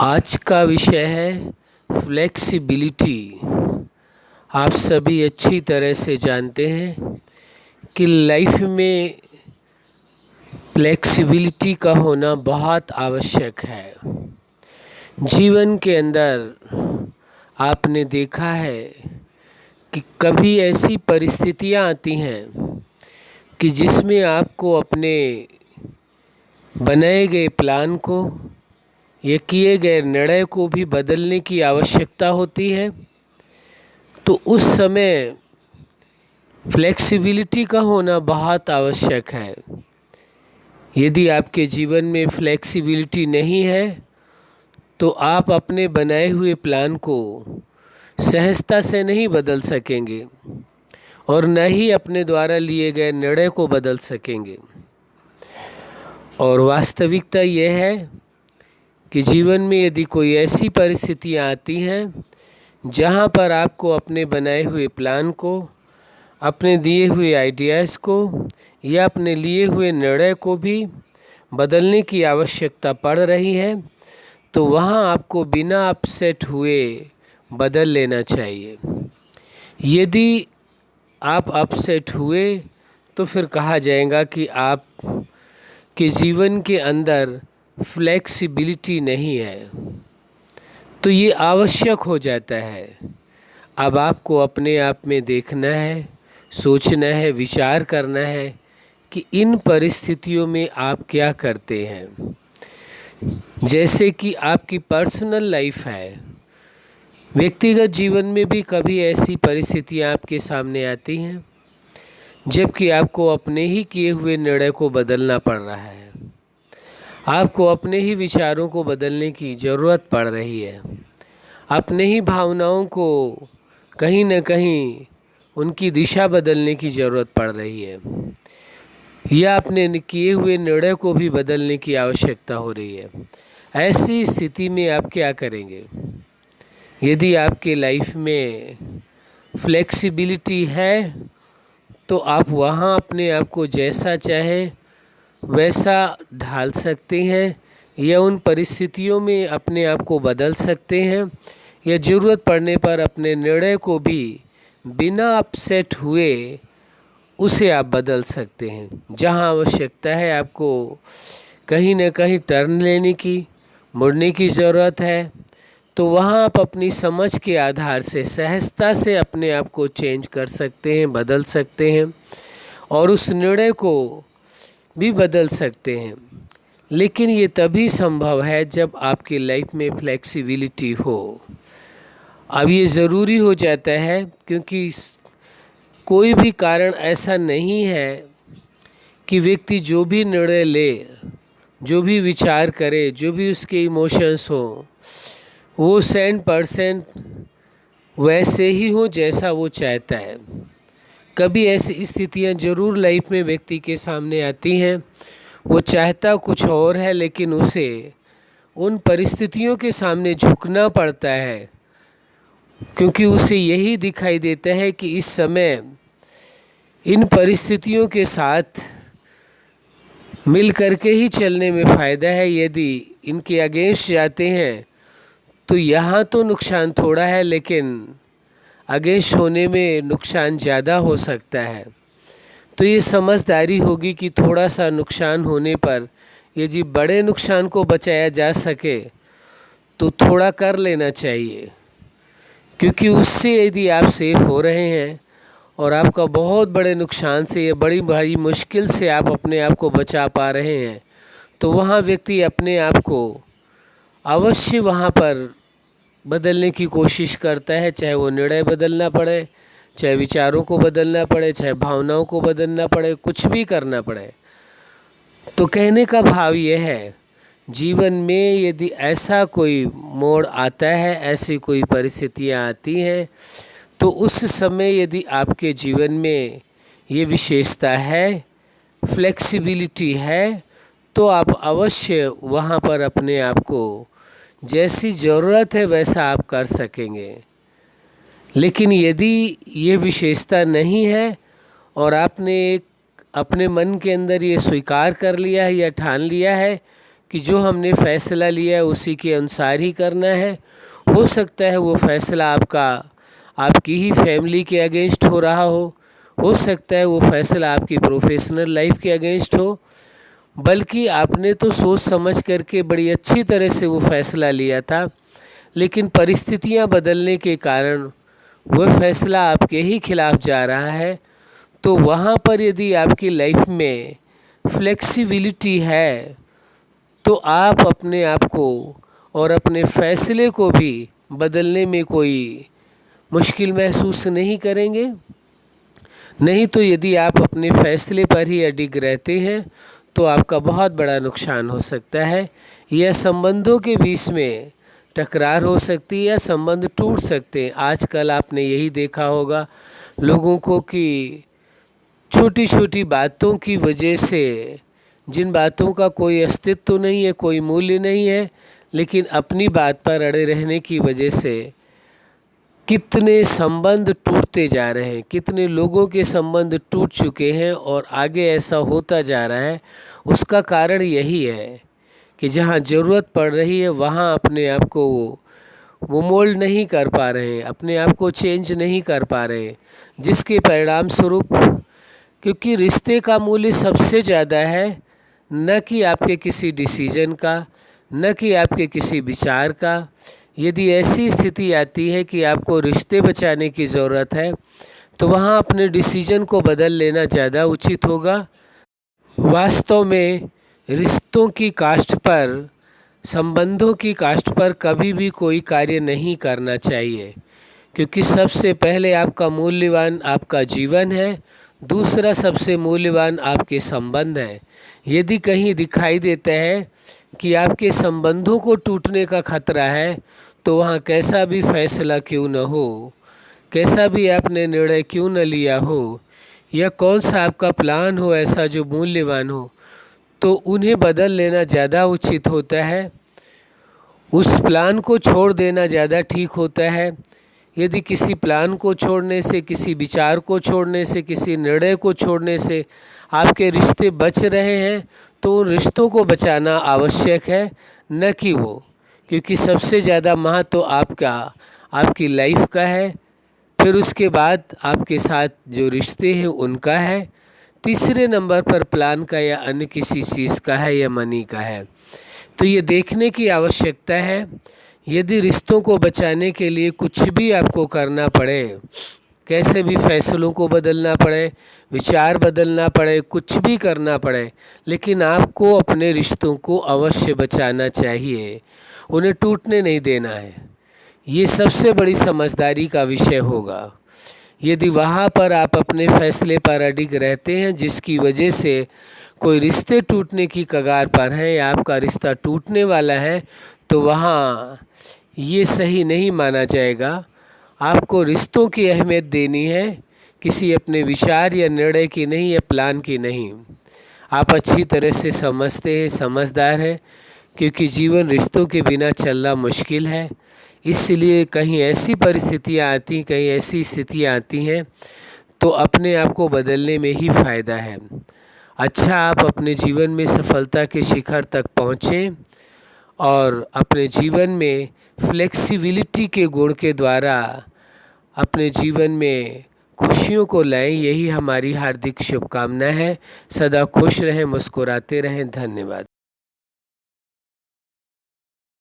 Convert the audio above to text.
आज का विषय है फ्लेक्सिबिलिटी। आप सभी अच्छी तरह से जानते हैं कि लाइफ में फ्लेक्सिबिलिटी का होना बहुत आवश्यक है। जीवन के अंदर आपने देखा है कि कभी ऐसी परिस्थितियां आती हैं कि जिसमें आपको अपने बनाए गए प्लान को ये किए गए निर्णय को भी बदलने की आवश्यकता होती है। तो उस समय फ्लेक्सिबिलिटी का होना बहुत आवश्यक है। यदि आपके जीवन में फ्लेक्सिबिलिटी नहीं है तो आप अपने बनाए हुए प्लान को सहजता से नहीं बदल सकेंगे और न ही अपने द्वारा लिए गए निर्णय को बदल सकेंगे। और वास्तविकता यह है कि जीवन में यदि कोई ऐसी परिस्थितियाँ आती हैं जहाँ पर आपको अपने बनाए हुए प्लान को, अपने दिए हुए आइडियाज़ को या अपने लिए हुए निर्णय को भी बदलने की आवश्यकता पड़ रही है, तो वहाँ आपको बिना अपसेट हुए बदल लेना चाहिए। यदि आप अपसेट हुए तो फिर कहा जाएगा कि आप के जीवन के अंदर फ्लेक्सिबिलिटी नहीं है। तो ये आवश्यक हो जाता है। अब आपको अपने आप में देखना है, सोचना है, विचार करना है कि इन परिस्थितियों में आप क्या करते हैं। जैसे कि आपकी पर्सनल लाइफ है, व्यक्तिगत जीवन में भी कभी ऐसी परिस्थितियां आपके सामने आती हैं जबकि आपको अपने ही किए हुए निर्णय को बदलना पड़ रहा है। आपको अपने ही विचारों को बदलने की ज़रूरत पड़ रही है। अपने ही भावनाओं को कहीं न कहीं उनकी दिशा बदलने की ज़रूरत पड़ रही है, या अपने किए हुए निर्णय को भी बदलने की आवश्यकता हो रही है। ऐसी स्थिति में आप क्या करेंगे? यदि आपके लाइफ में फ्लेक्सिबिलिटी है तो आप वहाँ अपने आप को जैसा चाहे वैसा ढाल सकते हैं, या उन परिस्थितियों में अपने आप को बदल सकते हैं, या ज़रूरत पड़ने पर अपने निर्णय को भी बिना अपसेट हुए उसे आप बदल सकते हैं। जहां आवश्यकता है आपको कहीं न कहीं टर्न लेने की, मुड़ने की ज़रूरत है, तो वहां आप अपनी समझ के आधार से सहजता से अपने आप को चेंज कर सकते हैं, बदल सकते हैं और उस निर्णय को भी बदल सकते हैं। लेकिन ये तभी संभव है जब आपकी लाइफ में फ्लेक्सिबिलिटी हो। अब ये ज़रूरी हो जाता है क्योंकि कोई भी कारण ऐसा नहीं है कि व्यक्ति जो भी निर्णय ले, जो भी विचार करे, जो भी उसके इमोशंस हो, वो 100% वैसे ही हो जैसा वो चाहता है। कभी ऐसी स्थितियां ज़रूर लाइफ में व्यक्ति के सामने आती हैं, वो चाहता कुछ और है लेकिन उसे उन परिस्थितियों के सामने झुकना पड़ता है क्योंकि उसे यही दिखाई देता है कि इस समय इन परिस्थितियों के साथ मिल करके ही चलने में फ़ायदा है। यदि इनके अगेंस्ट जाते हैं तो यहाँ तो नुकसान थोड़ा है लेकिन अगेंस्ट होने में नुकसान ज़्यादा हो सकता है। तो ये समझदारी होगी कि थोड़ा सा नुकसान होने पर यदि बड़े नुकसान को बचाया जा सके तो थोड़ा कर लेना चाहिए, क्योंकि उससे यदि आप सेफ हो रहे हैं और आपका बहुत बड़े नुकसान से या बड़ी भारी मुश्किल से आप अपने आप को बचा पा रहे हैं, तो वहाँ व्यक्ति अपने आप को अवश्य वहाँ पर बदलने की कोशिश करता है, चाहे वो निर्णय बदलना पड़े, चाहे विचारों को बदलना पड़े, चाहे भावनाओं को बदलना पड़े, कुछ भी करना पड़े। तो कहने का भाव ये है, जीवन में यदि ऐसा कोई मोड़ आता है, ऐसी कोई परिस्थितियाँ आती हैं, तो उस समय यदि आपके जीवन में ये विशेषता है, फ्लेक्सिबिलिटी है, तो आप अवश्य वहाँ पर अपने आप को जैसी ज़रूरत है वैसा आप कर सकेंगे। लेकिन यदि ये विशेषता नहीं है और आपने एक अपने मन के अंदर ये स्वीकार कर लिया है या ठान लिया है कि जो हमने फ़ैसला लिया है उसी के अनुसार ही करना है। हो सकता है वो फ़ैसला आपकी ही फैमिली के अगेंस्ट हो रहा हो सकता है वो फ़ैसला आपकी प्रोफेशनल लाइफ के अगेंस्ट हो, बल्कि आपने तो सोच समझ करके बड़ी अच्छी तरह से वो फ़ैसला लिया था, लेकिन परिस्थितियां बदलने के कारण वह फ़ैसला आपके ही खिलाफ जा रहा है। तो वहाँ पर यदि आपकी लाइफ में फ्लेक्सिबिलिटी है तो आप अपने आप को और अपने फ़ैसले को भी बदलने में कोई मुश्किल महसूस नहीं करेंगे। नहीं तो यदि आप अपने फ़ैसले पर ही अडिग रहते हैं तो आपका बहुत बड़ा नुकसान हो सकता है, या संबंधों के बीच में टकरार हो सकती है या संबंध टूट सकते हैं। आजकल आपने यही देखा होगा लोगों को कि छोटी छोटी बातों की वजह से, जिन बातों का कोई अस्तित्व नहीं है, कोई मूल्य नहीं है, लेकिन अपनी बात पर अड़े रहने की वजह से कितने संबंध टूटते जा रहे हैं, कितने लोगों के संबंध टूट चुके हैं और आगे ऐसा होता जा रहा है। उसका कारण यही है कि जहाँ ज़रूरत पड़ रही है वहाँ अपने आप को वो मोल्ड नहीं कर पा रहे हैं, अपने आप को चेंज नहीं कर पा रहे हैं, जिसके परिणाम स्वरूप, क्योंकि रिश्ते का मूल्य सबसे ज़्यादा है, न कि आपके किसी डिसीजन का, न कि आपके किसी विचार का। यदि ऐसी स्थिति आती है कि आपको रिश्ते बचाने की ज़रूरत है तो वहाँ अपने डिसीजन को बदल लेना ज़्यादा उचित होगा। वास्तव में रिश्तों की कास्ट पर, संबंधों की कास्ट पर कभी भी कोई कार्य नहीं करना चाहिए, क्योंकि सबसे पहले आपका मूल्यवान आपका जीवन है, दूसरा सबसे मूल्यवान आपके संबंध हैं। यदि कहीं दिखाई देता है कि आपके संबंधों को टूटने का खतरा है तो वहाँ कैसा भी फैसला क्यों न हो, कैसा भी आपने निर्णय क्यों न लिया हो, या कौन सा आपका प्लान हो ऐसा जो मूल्यवान हो, तो उन्हें बदल लेना ज़्यादा उचित होता है। उस प्लान को छोड़ देना ज़्यादा ठीक होता है। यदि किसी प्लान को छोड़ने से, किसी विचार को छोड़ने से, किसी निर्णय को छोड़ने से आपके रिश्ते बच रहे हैं तो उन रिश्तों को बचाना आवश्यक है, न कि वो, क्योंकि सबसे ज़्यादा महत्व आपकी लाइफ का है, फिर उसके बाद आपके साथ जो रिश्ते हैं उनका है, तीसरे नंबर पर प्लान का या अन्य किसी चीज़ का है या मनी का है। तो ये देखने की आवश्यकता है, यदि रिश्तों को बचाने के लिए कुछ भी आपको करना पड़े, कैसे भी फैसलों को बदलना पड़े, विचार बदलना पड़े, कुछ भी करना पड़े, लेकिन आपको अपने रिश्तों को अवश्य बचाना चाहिए, उन्हें टूटने नहीं देना है। ये सबसे बड़ी समझदारी का विषय होगा। यदि वहाँ पर आप अपने फैसले पर अडिग रहते हैं जिसकी वजह से कोई रिश्ते टूटने की कगार पर है या आपका रिश्ता टूटने वाला है, तो वहाँ ये सही नहीं माना जाएगा। आपको रिश्तों की अहमियत देनी है, किसी अपने विचार या निर्णय की नहीं या प्लान की नहीं। आप अच्छी तरह से समझते हैं, समझदार हैं, क्योंकि जीवन रिश्तों के बिना चलना मुश्किल है। इसलिए कहीं ऐसी परिस्थितियाँ आती, कहीं ऐसी स्थितियाँ आती हैं तो अपने आप को बदलने में ही फ़ायदा है। अच्छा, आप अपने जीवन में सफलता के शिखर तक पहुँचें और अपने जीवन में फ्लेक्सिबिलिटी के गुण के द्वारा अपने जीवन में खुशियों को लाएं, यही हमारी हार्दिक शुभकामना है। सदा खुश रहें, मुस्कुराते रहें। धन्यवाद।